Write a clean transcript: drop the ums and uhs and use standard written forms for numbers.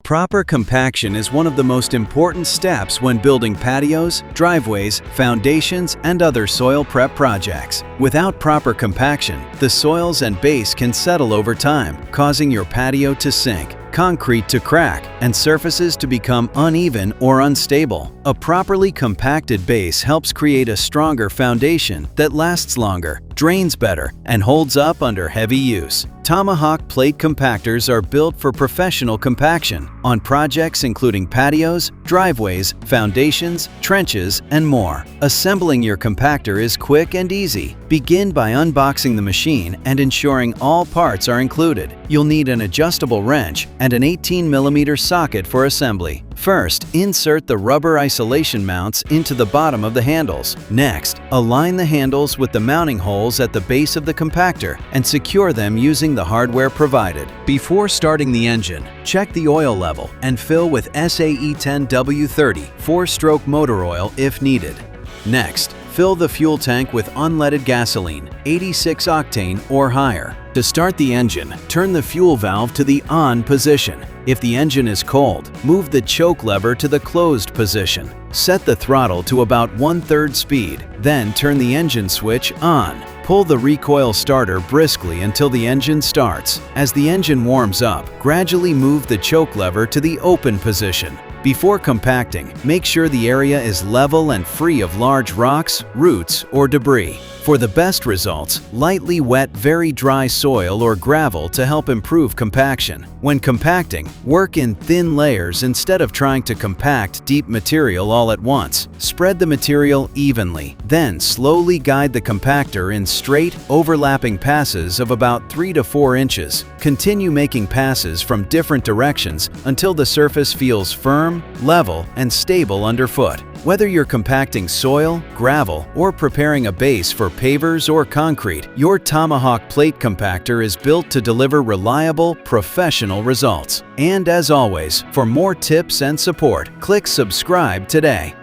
Proper compaction is one of the most important steps when building patios, driveways, foundations, and other soil prep projects. Without proper compaction, the soils and base can settle over time, causing your patio to sink, concrete to crack, and surfaces to become uneven or unstable. A properly compacted base helps create a stronger foundation that lasts longer, drains better, and holds up under heavy use. Tomahawk Plate Compactors are built for professional compaction on projects including patios, driveways, foundations, trenches, and more. Assembling your compactor is quick and easy. Begin by unboxing the machine and ensuring all parts are included. You'll need an adjustable wrench and an 18mm socket for assembly. First, insert the rubber isolation mounts into the bottom of the handles. Next, align the handles with the mounting holes at the base of the compactor and secure them using the hardware provided. Before starting the engine, check the oil level and fill with SAE10W30 4-stroke motor oil if needed. Next, fill the fuel tank with unleaded gasoline, 86 octane or higher. To start the engine, turn the fuel valve to the on position. If the engine is cold, move the choke lever to the closed position. Set the throttle to about 1/3 speed, then turn the engine switch on. Pull the recoil starter briskly until the engine starts. As the engine warms up, gradually move the choke lever to the open position. Before compacting, make sure the area is level and free of large rocks, roots, or debris. For the best results, lightly wet very dry soil or gravel to help improve compaction. When compacting, work in thin layers instead of trying to compact deep material all at once. Spread the material evenly, then slowly guide the compactor in straight, overlapping passes of about 3 to 4 inches. Continue making passes from different directions until the surface feels firm, level, and stable underfoot. Whether you're compacting soil, gravel, or preparing a base for pavers or concrete, your Tomahawk Plate Compactor is built to deliver reliable, professional results. And as always, for more tips and support, click subscribe today.